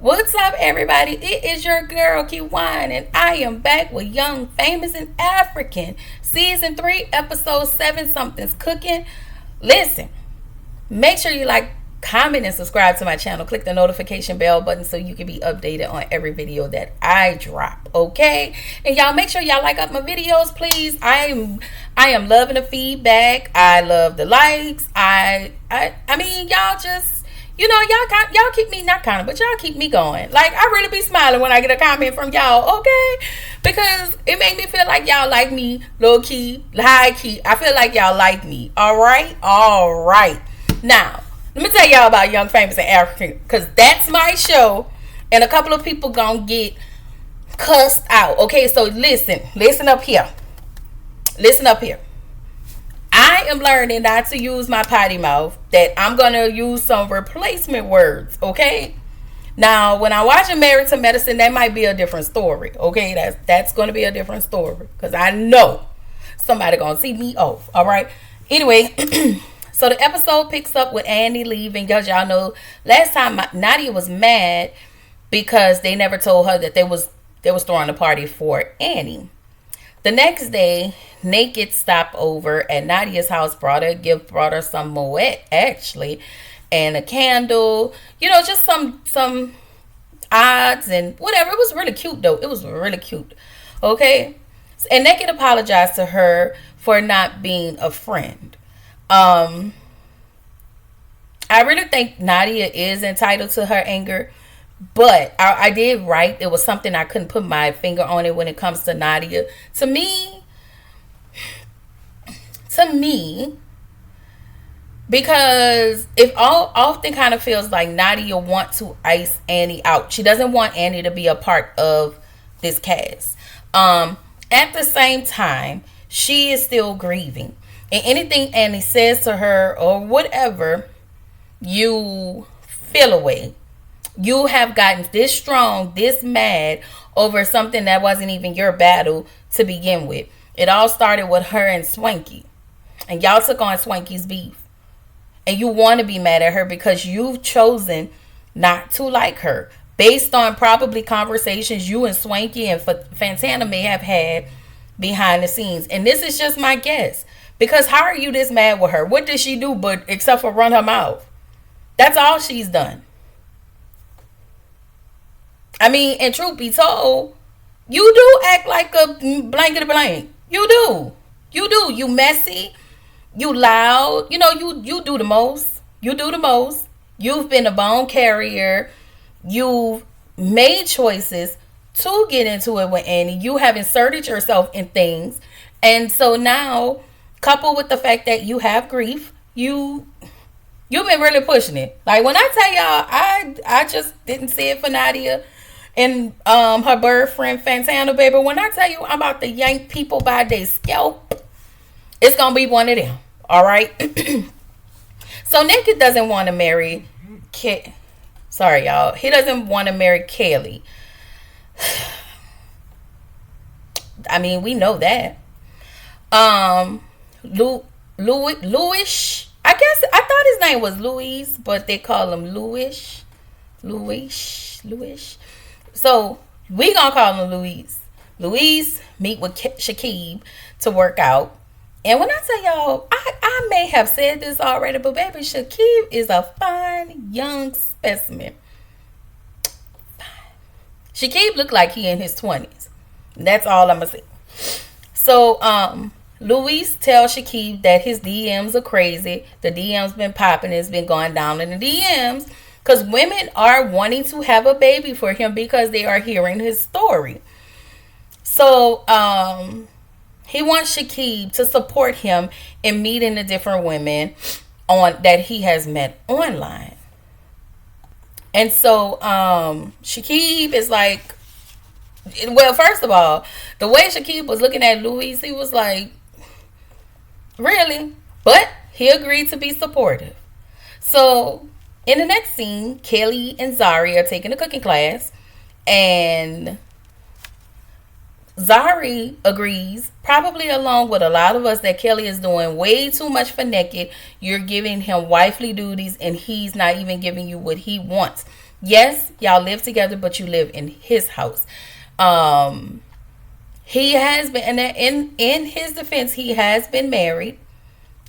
What's up, everybody? It is your girl, Kiwan, and I am back with Young, Famous, and African. Season 3, Episode 7, Something's Cooking. Listen, make sure you like, comment, and subscribe to my channel. Click the notification bell button so you can be updated on every video that I drop, okay? And y'all make sure y'all like up my videos, please. I am loving the feedback. I love the likes. I mean, y'all just, y'all keep me, not kind of, but y'all keep me going. Like, I really be smiling when I get a comment from y'all, okay? Because it make me feel like y'all like me, low key, high key. I feel like y'all like me, all right? All right. Now, let me tell y'all about Young, Famous, and African, because that's my show, and a couple of people gonna get cussed out, okay? So listen up here. Listen up here. I am learning not to use my potty mouth, that I'm going to use some replacement words, okay? Now, when I watch Married to Medicine, that might be a different story, okay? That's going to be a different story, because I know somebody going to see me off, all right? Anyway, so the episode picks up with Annie leaving, because y'all know last time Nadia was mad because they never told her that they was throwing a party for Annie. The next day, Nate gets stopped over at Nadia's house, brought her a gift, brought her some Moet, actually, and a candle, just some odds and whatever. It was really cute, though. It was really cute, okay? And Naked apologized to her for not being a friend. I really think Nadia is entitled to her anger, but I did write, it was something I couldn't put my finger on it when it comes to Nadia. To me, because it often kind of feels like Nadia wants to ice Annie out. She doesn't want Annie to be a part of this cast. At the same time, she is still grieving. And anything Annie says to her or whatever, you feel away. You have gotten this strong, this mad over something that wasn't even your battle to begin with. It all started with her and Swanky. And y'all took on Swanky's beef. And you want to be mad at her because you've chosen not to like her. Based on probably conversations you and Swanky and Fantana may have had behind the scenes. And this is just my guess. Because how are you this mad with her? What did she do except for run her mouth? That's all she's done. I mean, and truth be told, you do act like a blankety blank. You do. You do. You messy. You loud. You do the most. You do the most. You've been a bone carrier. You've made choices to get into it with Annie. You have inserted yourself in things. And so now, coupled with the fact that you have grief, you've been really pushing it. Like, when I tell y'all, I just didn't see it for Nadia and her bird friend Fantana, baby. When I tell you I'm about to yank people by their scalp, it's gonna be one of them. All right. So Naked doesn't want to marry sorry, y'all. He doesn't want to marry Kelly. I mean, we know that. Louis. I guess I thought his name was Louis, but they call him Louis. So we gonna call him Louise. Louise meet with Shakib to work out. And when I tell y'all, I may have said this already, but baby, Shakib is a fine young specimen. Shakib look like he in his 20s. That's all I'm gonna say. So Louise tells Shakib that his DMs are crazy. The DMs been popping. It's been going down in the DMs. Because women are wanting to have a baby for him because they are hearing his story. So, he wants Shakib to support him in meeting the different women that he has met online. And so, Shakib is like, well, first of all, the way Shakib was looking at Louise, he was like, really? But he agreed to be supportive. So, in the next scene, Kelly and Zari are taking a cooking class, and Zari agrees, probably along with a lot of us, that Kelly is doing way too much for Naked. You're giving him wifely duties, and he's not even giving you what he wants. Yes, y'all live together, but you live in his house. Um, he has been, and in his defense, he has been married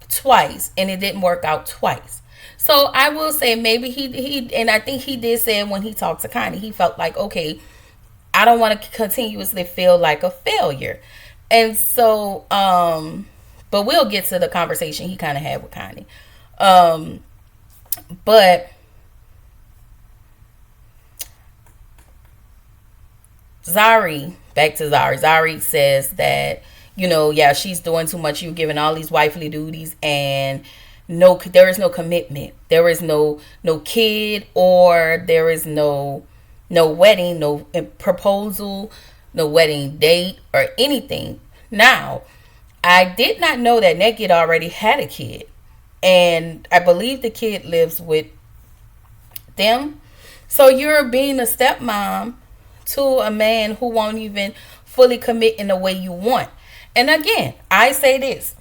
twice, and it didn't work out twice. So I will say maybe he and I think he did say when he talked to Connie, he felt like, okay, I don't want to continuously feel like a failure. And so, but we'll get to the conversation he kind of had with Connie. Um, but Zari, back to Zari. Zari says that, yeah, she's doing too much. You're giving all these wifely duties, and there is no commitment. There is no kid, or there is no wedding, no proposal, no wedding date, or anything. Now, I did not know that Naked already had a kid, and I believe the kid lives with them. So you're being a stepmom to a man who won't even fully commit in the way you want. And again, I say this,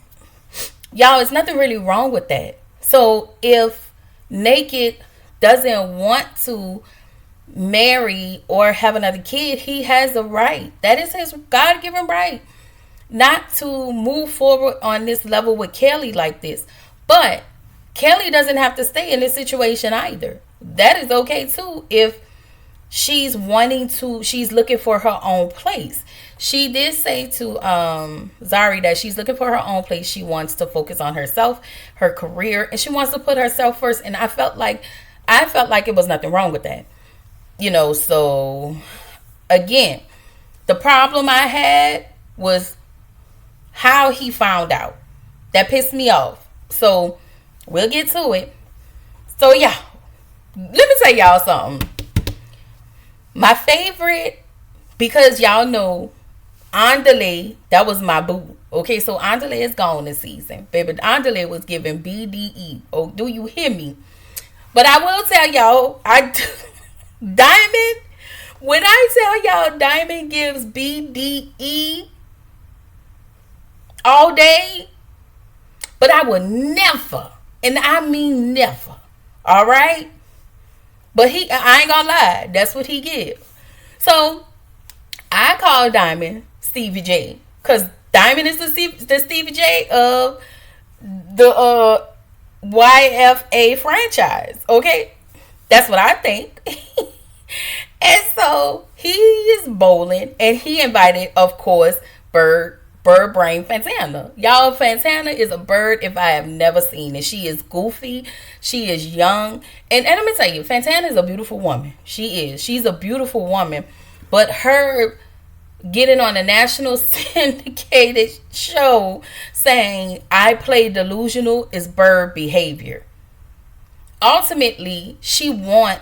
y'all, there's nothing really wrong with that. So if Naked doesn't want to marry or have another kid, he has a right. That is his God-given right not to move forward on this level with Kelly like this. But Kelly doesn't have to stay in this situation either. That is okay too if she's looking for her own place. She did say to Zari that she's looking for her own place. She wants to focus on herself, her career, and she wants to put herself first. And I felt like it was nothing wrong with that. So again, the problem I had was how he found out. That pissed me off. So we'll get to it. So yeah, let me tell y'all something. My favorite, because y'all know Andale, that was my boo. Okay, so Andale is gone this season. Baby, Andale was giving BDE. Oh, do you hear me? But I will tell y'all, Diamond, when I tell y'all Diamond gives BDE all day, but I will never, and I mean never, all right? But I ain't gonna lie, that's what he gives. So I call Diamond Stevie J, because Diamond is the Stevie J of the YFA franchise, okay? That's what I think. And so he is bowling, and he invited, of course, Bird Brain Fantana. Y'all, Fantana is a bird if I have never seen it. She is goofy. She is young. And let me tell you, Fantana is a beautiful woman. She is. She's a beautiful woman. But her getting on a national syndicated show saying, I play delusional is bird behavior. Ultimately, she want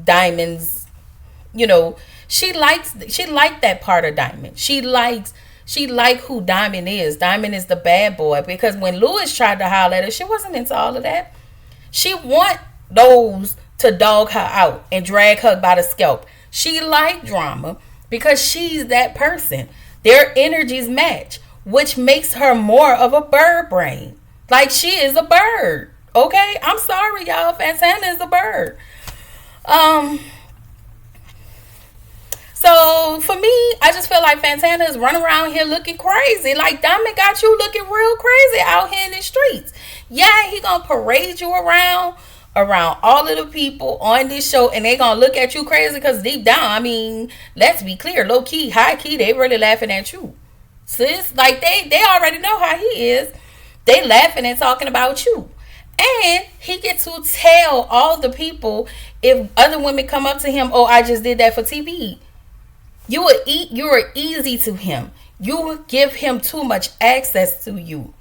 Diamond's, she liked that part of Diamond. She like who Diamond is. Diamond is the bad boy, because when Lewis tried to holler at her, she wasn't into all of that. She want those to dog her out and drag her by the scalp. She like drama because she's that person. Their energies match, which makes her more of a bird brain. Like, she is a bird. Okay? I'm sorry, y'all. Fantana is a bird. So for me, I just feel like Fantana is running around here looking crazy. Like, Diamond got you looking real crazy out here in the streets. Yeah, he gonna parade you around all of the people on this show, and they gonna look at you crazy because deep down, I mean, let's be clear, low key, high key, they really laughing at you. Sis, like they already know how he is. They laughing and talking about you. And he gets to tell all the people, if other women come up to him, oh, I just did that for TV. You are easy to him. You will give him too much access to you.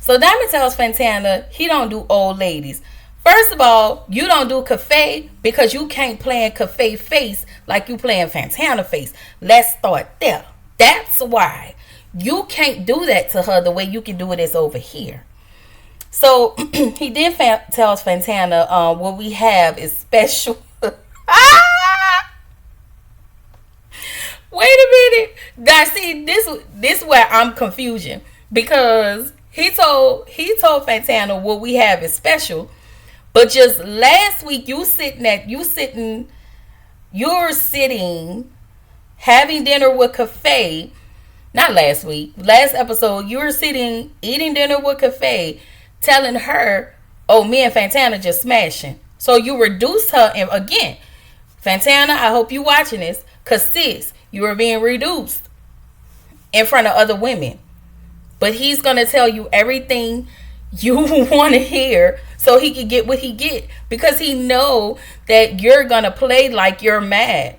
So Diamond tells Fantana he don't do old ladies. First of all, you don't do cafe because you can't play in cafe face like you playing Fantana face. Let's start there. That's why you can't do that to her the way you can do it is over here. So he then tells Fantana, what we have is special. Wait a minute. Now see, this is where I'm confusion, because he told Fantana what we have is special, But just last week, you're sitting having dinner with Cafe. Not last week, last episode, you were sitting eating dinner with Cafe, telling her, "Oh, me and Fantana just smashing." So you reduced her, and again, Fantana, I hope you watching this, cause sis, you were being reduced in front of other women. But he's gonna tell you everything you want to hear so he can get what he get, because he know that you're gonna play like you're mad.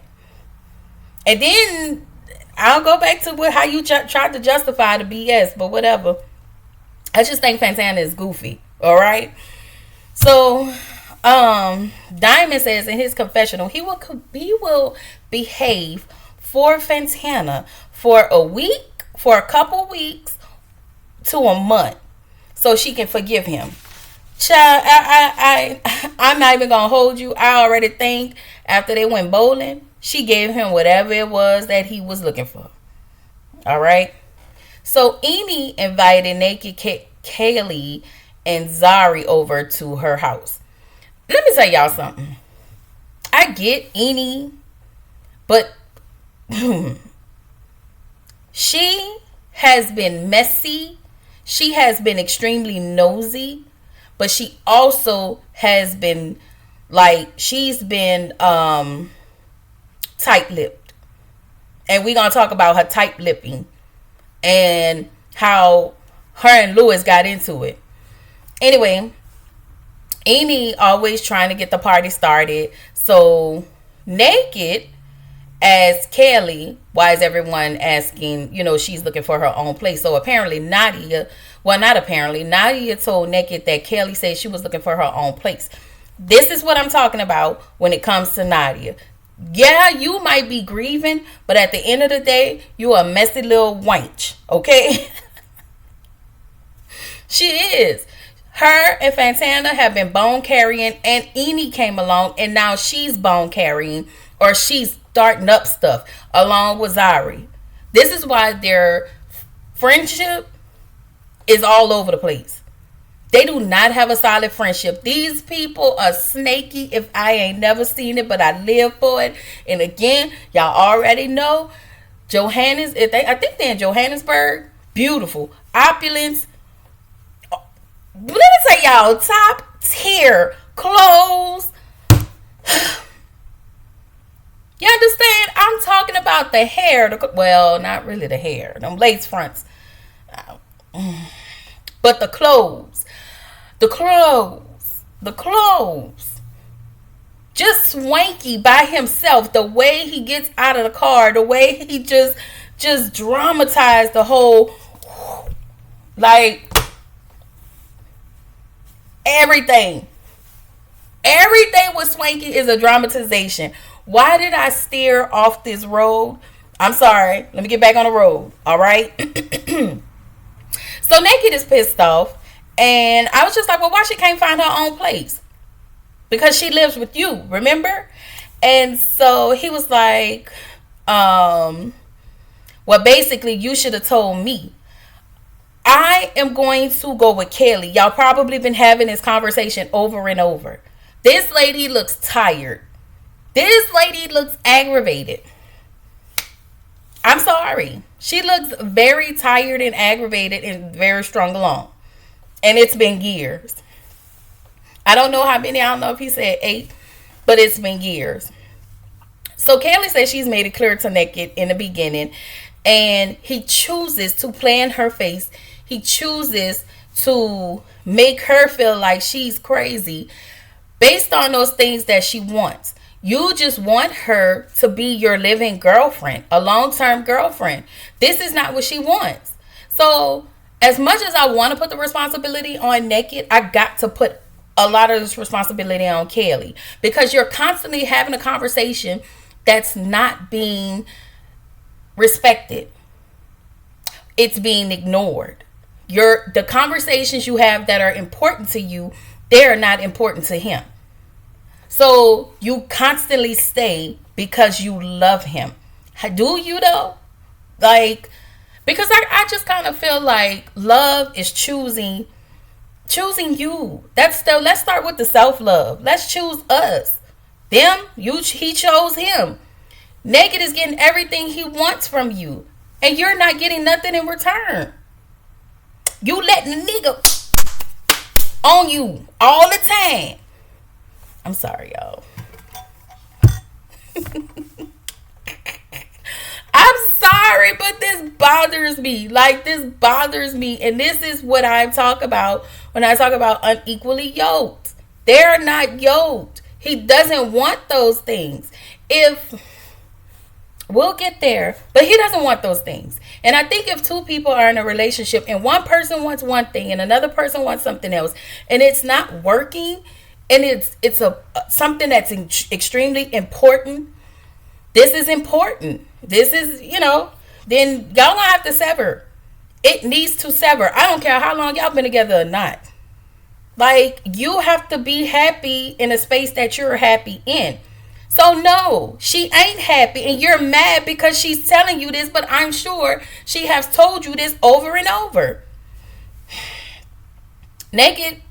And then I'll go back to how you tried to justify the BS, but whatever. I just think Fantana is goofy. All right. So, Diamond says in his confessional, he will behave for Fantana for a couple weeks to a month, so she can forgive him. Child, I'm not even gonna hold you. I already think after they went bowling, she gave him whatever it was that he was looking for. All right. So Eni invited Naked Kaylee and Zari over to her house. Let me tell y'all something. I get Eni, but she has been messy. She has been extremely nosy, but she also has been she's been tight-lipped. And we're going to talk about her tight-lipping and how her and Lewis got into it. Anyway, Eni always trying to get the party started. So Naked as Kelly, why is everyone asking, she's looking for her own place. So apparently Nadia told Naked that Kelly said she was looking for her own place. This is what I'm talking about when it comes to Nadia. Yeah, you might be grieving, but at the end of the day, you a messy little wench, okay? She is. Her and Fantana have been bone carrying, and Eni came along, and now she's bone carrying, or she's starting up stuff along with Zari. This is why their friendship is all over the place. They do not have a solid friendship. These people are snaky if I ain't never seen it, but I live for it. And again, y'all already know I think they're in Johannesburg. Beautiful. Opulence. Let me say y'all, top tier clothes. You understand? I'm talking about the hair. Well, not really the hair. Them lace fronts. But the clothes. The clothes. Just swanky by himself. The way he gets out of the car. The way he just dramatized the whole, everything. Everything with Swanky is a dramatization. Why did I steer off this road? I'm sorry. Let me get back on the road. All right. So Naked is pissed off. And I was just like, well, why she can't find her own place? Because she lives with you, remember? And so he was like, well, basically, you should have told me. I am going to go with Kelly. Y'all probably been having this conversation over and over. This lady looks tired. This lady looks aggravated. I'm sorry. She looks very tired and aggravated and very strung along. And it's been years. I don't know how many. I don't know if he said 8. But it's been years. So Kelly says she's made it clear to Naked in the beginning. And he chooses to play in her face. He chooses to make her feel like she's crazy based on those things that she wants. You just want her to be your living girlfriend, a long-term girlfriend. This is not what she wants. So as much as I want to put the responsibility on Naked, I got to put a lot of this responsibility on Kelly, because you're constantly having a conversation that's not being respected. It's being ignored. The conversations you have that are important to you, they're not important to him. So you constantly stay because you love him. Do you though? Because I just kind of feel like love is choosing Choosing you. That's still, let's start with the self-love. Let's choose us. Them, he chose him. Naked is getting everything he wants from you. And you're not getting nothing in return. You letting the nigga on you all the time. I'm sorry, y'all. I'm sorry, but this bothers me. Like, this bothers me. And this is what I talk about when I talk about unequally yoked. They're not yoked. He doesn't want those things. We'll get there, but he doesn't want those things. And I think if two people are in a relationship and one person wants one thing and another person wants something else, and it's not working, and it's something that's extremely important. This is important. This is, then y'all gonna have to sever. It needs to sever. I don't care how long y'all been together or not. Like, you have to be happy in a space that you're happy in. So no, she ain't happy, and you're mad because she's telling you this, but I'm sure she has told you this over and over. Naked,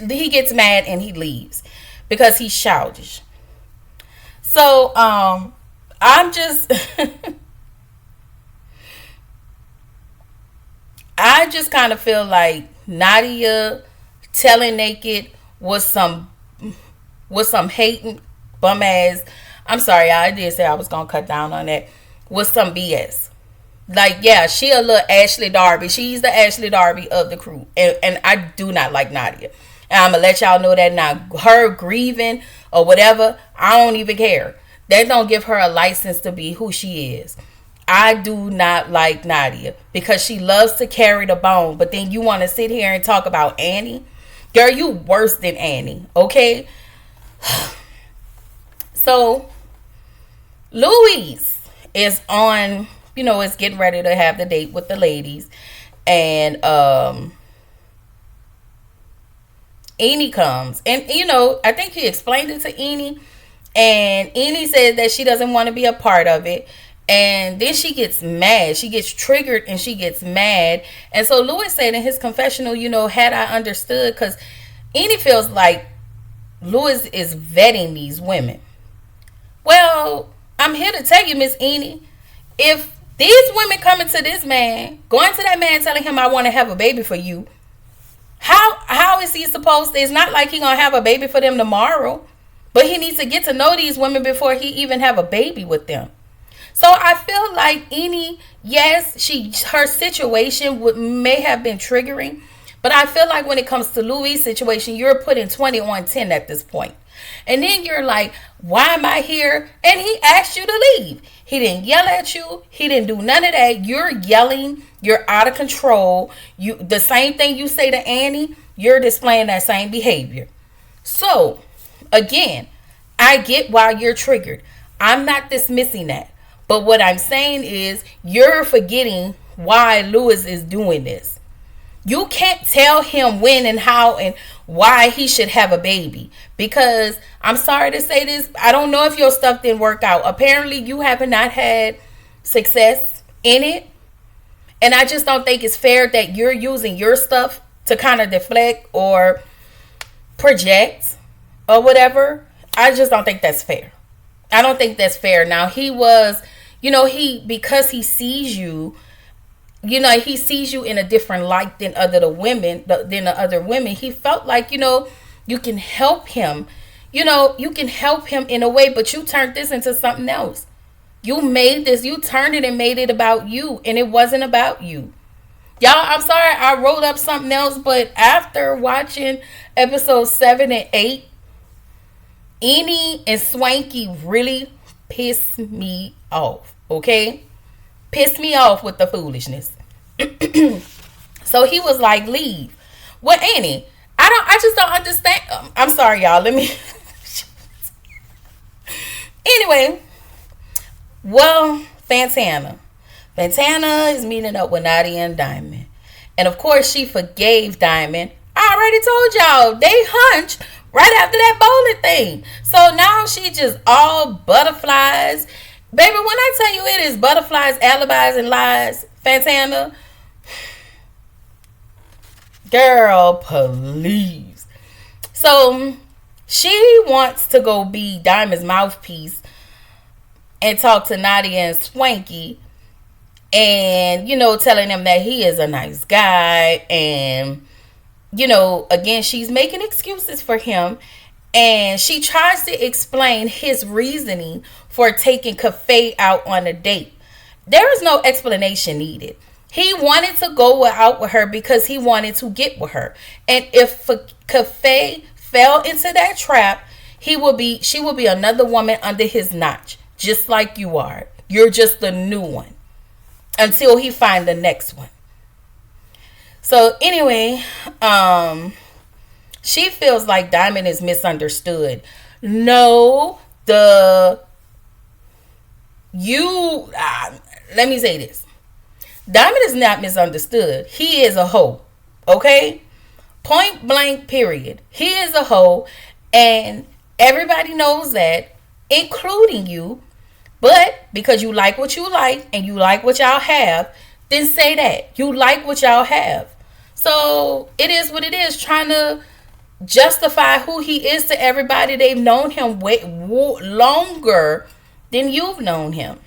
he gets mad and he leaves because he's childish. So I'm just I just kind of feel like Nadia telling Naked was some hating bum ass. I'm sorry, I did say I was gonna cut down on that. Was some BS. Like, yeah, she a little Ashley Darby. She's the Ashley Darby of the crew, and I do not like Nadia. And I'm gonna let y'all know that now. Her grieving or whatever, I don't even care. That don't give her a license to be who she is. I do not like Nadia because she loves to carry the bone. But then you want to sit here and talk about Annie? Girl, you worse than Annie, okay? So, Louise is on, is getting ready to have the date with the ladies. And Eni comes. And, I think he explained it to Eni. And Eni said that she doesn't want to be a part of it. And then she gets mad. She gets triggered and she gets mad. And so Louis said in his confessional, had I understood, because Eni feels like Louis is vetting these women. Well, I'm here to tell you, Miss Eni, if these women coming to this man, going to that man telling him I want to have a baby for you, how is he supposed to? It's not like he gonna have a baby for them tomorrow, but he needs to get to know these women before he even have a baby with them. So I feel like Eni, yes, her situation may have been triggering, but I feel like when it comes to Louis' situation, you're putting 20 on 10 at this point. And then you're like, why am I here? And he asked you to leave. He didn't yell at you. He didn't do none of that. You're yelling. You're out of control. The same thing you say to Annie, you're displaying that same behavior. So, again, I get why you're triggered. I'm not dismissing that. But what I'm saying is you're forgetting why Louis is doing this. You can't tell him when and how and why he should have a baby. Because I'm sorry to say this, I don't know if your stuff didn't work out. Apparently you have not had success in it. And I just don't think it's fair that you're using your stuff to kind of deflect or project or whatever. I just don't think that's fair. I don't think that's fair. Now he was, because he sees you, he sees you in a different light than the other women. He felt like, you can help him. You can help him in a way, but you turned this into something else. You turned it and made it about you, and it wasn't about you. Y'all, I'm sorry I wrote up something else, but after watching episodes 7 and 8, Eni and Swanky really pissed me off, okay? Pissed me off with the foolishness. So he was like, leave. Well, Annie, I just don't understand. I'm sorry, y'all. Let me. Anyway, well, Fantana is meeting up with Nadia and Diamond. And of course, she forgave Diamond. I already told y'all, they hunched right after that bowling thing. So now she just all butterflies. Baby, when I tell you it is butterflies, alibis, and lies, Fantana, Girl, please. So she wants to go be Diamond's mouthpiece and talk to Nadia and Swanky, and telling them that he is a nice guy, and again, she's making excuses for him, and she tries to explain his reasoning for taking Cafe out on a date. There is no explanation needed. He wanted to go out with her because he wanted to get with her. And if Cafe fell into that trap, she would be another woman under his notch, just like you are. You're just the new one until he find the next one. So anyway, she feels like Diamond is misunderstood. No, let me say this. Diamond is not misunderstood. He is a hoe. Okay? Point blank, period. He is a hoe, and everybody knows that, including you. But because you like what you like and you like what y'all have, then say that. You like what y'all have. So it is what it is, trying to justify who he is to everybody. They've known him way longer than you've known him.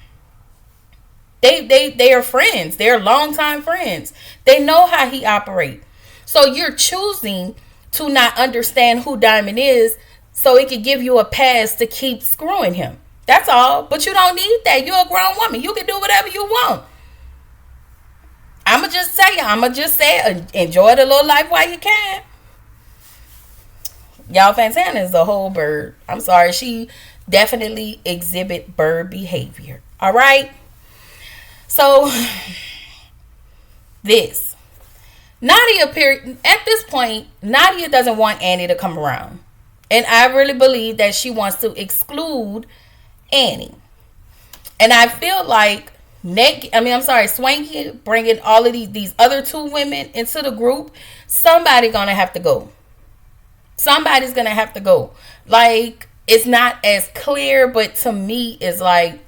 They are friends. They're longtime friends. They know how he operates. So you're choosing to not understand who Diamond is so it can give you a pass to keep screwing him. That's all. But you don't need that. You're a grown woman. You can do whatever you want. I'ma just say enjoy the little life while you can. Y'all, Fantana is a whole bird. I'm sorry. She definitely exhibit bird behavior. All right. So Nadia appeared at this point. Nadia doesn't want Annie to come around, and I really believe that she wants to exclude Annie. And I feel like Swanky bringing all of these other two women into the group. Somebody's gonna have to go. Somebody's gonna have to go. Like, it's not as clear, but to me, it's like,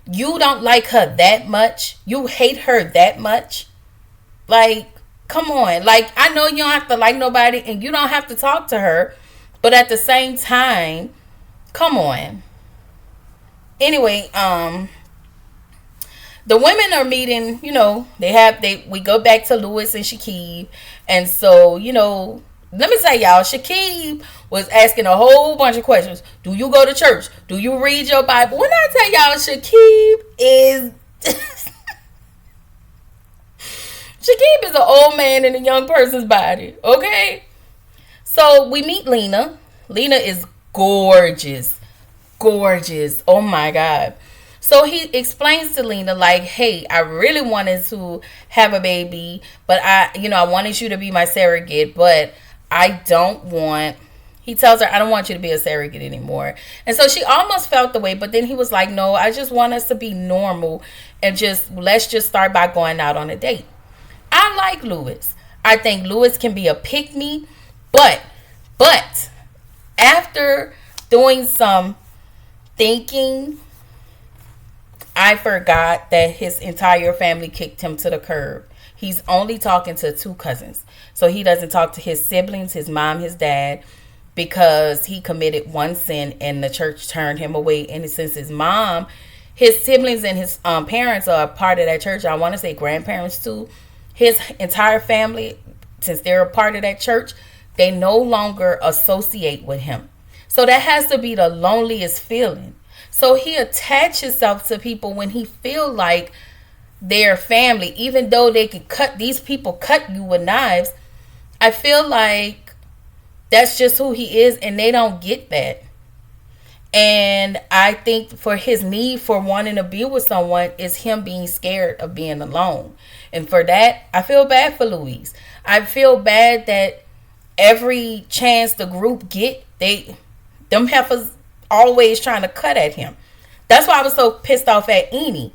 you don't like her that much. You hate her that much. Like, come on. Like, I know you don't have to like nobody and you don't have to talk to her, but at the same time, come on. Anyway, the women are meeting, we go back to Louis and Shakib. And so, let me tell y'all, Shakib was asking a whole bunch of questions. Do you go to church? Do you read your Bible? When I tell y'all, Shakib is an old man in a young person's body. Okay? So we meet Lena. Lena is gorgeous. Gorgeous. Oh my God. So he explains to Lena, like, hey, I really wanted to have a baby, but I wanted you to be my surrogate, but he tells her, I don't want you to be a surrogate anymore. And so she almost felt the way, but then he was like, no, I just want us to be normal and let's just start by going out on a date. I like Louis. I think Louis can be a pick-me, but after doing some thinking, I forgot that his entire family kicked him to the curb. He's only talking to 2 cousins. So he doesn't talk to his siblings, his mom, his dad, because he committed one sin and the church turned him away. And since his siblings and his parents are a part of that church, I want to say grandparents too, his entire family, since they're a part of that church, they no longer associate with him. So that has to be the loneliest feeling. So he attaches himself to people when he feel like their family, even though these people cut you with knives. I feel like that's just who he is, and they don't get that. And I think for his need for wanting to be with someone is him being scared of being alone. And for that, I feel bad for Louise. I feel bad that every chance the group get, them heifers always trying to cut at him. That's why I was so pissed off at Eni,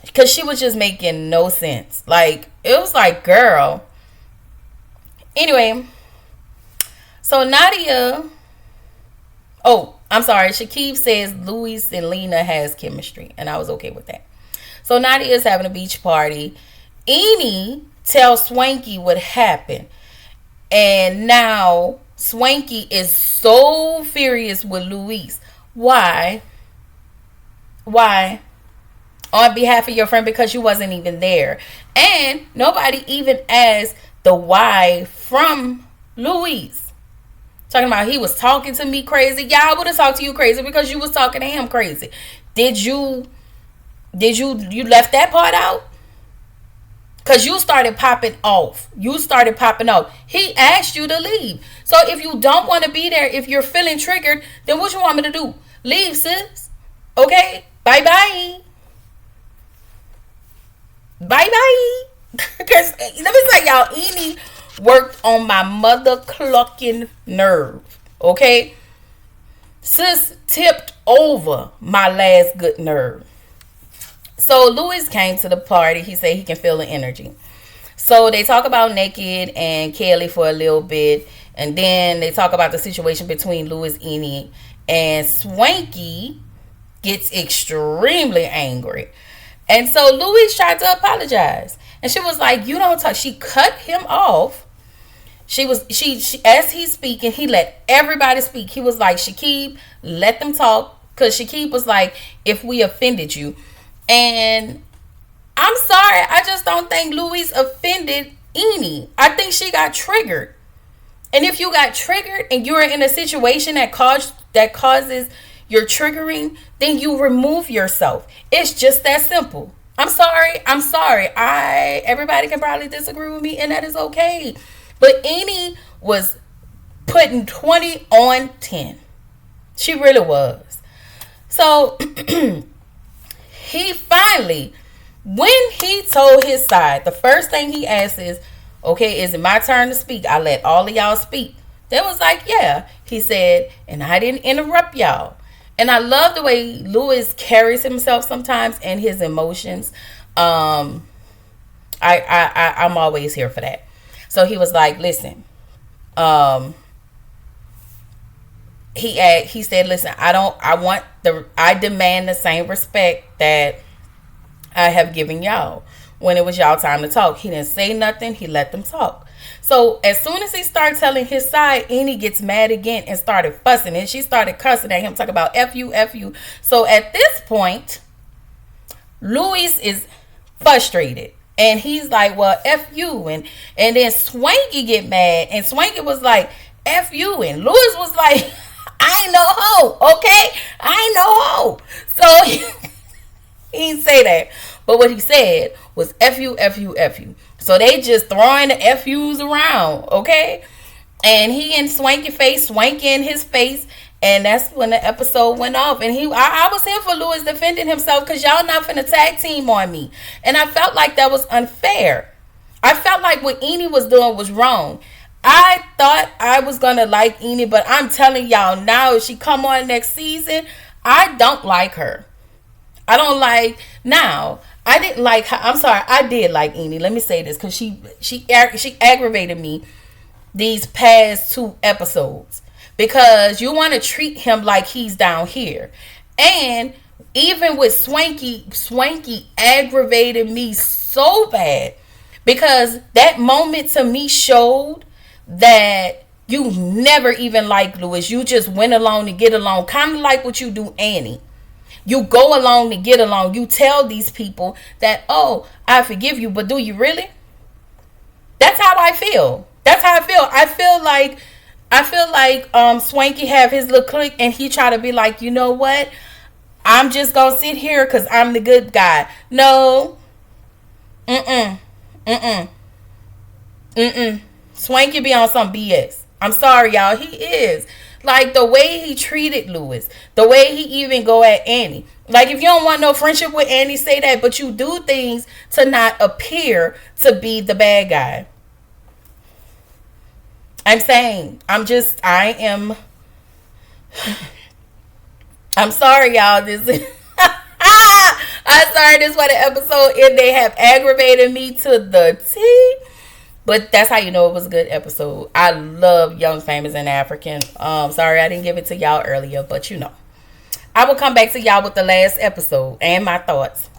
because she was just making no sense. Like, it was like, girl. Anyway, so Nadia, Shakib says Louis and Lena has chemistry, and I was okay with that. So Nadia is having a beach party. Eni tell Swanky what happened. And now Swanky is so furious with Luis. Why? Why? On behalf of your friend, because you wasn't even there. And nobody even asked the why from Luis. Talking about he was talking to me crazy. Yeah, I would have talked to you crazy because you was talking to him crazy. Did you left that part out? Because you started popping off. He asked you to leave. So if you don't want to be there, if you're feeling triggered, then what you want me to do? Leave, sis. Okay? Bye-bye. Bye-bye. Because let me tell y'all, Eni worked on my mother clucking nerve. Okay? Sis tipped over my last good nerve. So Luis came to the party. He said he can feel the energy. So they talk about Naked and Kelly for a little bit. And then they talk about the situation between Luis, Eni, and Swanky gets extremely angry. And so Luis tried to apologize. And she was like, you don't talk. She cut him off. She as he's speaking, he let everybody speak. He was like, Shakib, let them talk. Because Shakib was like, if we offended you. And I'm sorry, I just don't think Luis offended Eni. I think she got triggered. And if you got triggered and you're in a situation that causes your triggering, then you remove yourself. It's just that simple. I'm sorry. Everybody can probably disagree with me, and that is okay. But Eni was putting 20 on 10. She really was. So he finally, when he told his side, the first thing he asked is, okay, is it my turn to speak? I let all of y'all speak. They was like, yeah. He said, and I didn't interrupt y'all. And I love the way Luis carries himself sometimes and his emotions. I'm always here for that. So he was like, listen, he said, listen, I demand the same respect that I have given y'all when it was y'all time to talk. He didn't say nothing. He let them talk. So as soon as he started telling his side, Eni gets mad again and started fussing. And she started cussing at him, talking about F you, F you. So at this point, Luis is frustrated. And he's like, well, F you. And then Swanky get mad. And Swanky was like, F you. And Luis was like, I ain't no hoe, okay? I ain't no hoe. So he didn't say that. But what he said was F you, F you, F you. So they just throwing the F U's around, okay? And he in Swanky in his face. And that's when the episode went off. And I was here for Luis defending himself because y'all not finna tag team on me. And I felt like that was unfair. I felt like what Eni was doing was wrong. I thought I was going to like Eni, but I'm telling y'all now, if she come on next season, I don't like her. I don't like, now, I didn't like her. I'm sorry, I did like Eni. Let me say this, because she aggravated me these past 2 episodes. Because you want to treat him like he's down here. And even with Swanky aggravated me so bad. Because that moment to me showed that you never even liked Luis. You just went along to get along. Kind of like what you do, Annie. You go along to get along. You tell these people that, oh, I forgive you. But do you really? That's how I feel. I feel like Swanky have his little clique and he try to be like, you know what? I'm just going to sit here because I'm the good guy. No. Swanky be on some BS. I'm sorry, y'all. He is. Like, the way he treated Luis. The way he even go at Annie. Like, if you don't want no friendship with Annie, say that. But you do things to not appear to be the bad guy. I'm saying, I'm sorry, y'all. I'm sorry, this is what the episode is. They have aggravated me to the T. But that's how you know it was a good episode. I love Young, Famous, and African. Sorry I didn't give it to y'all earlier, but you know. I will come back to y'all with the last episode and my thoughts.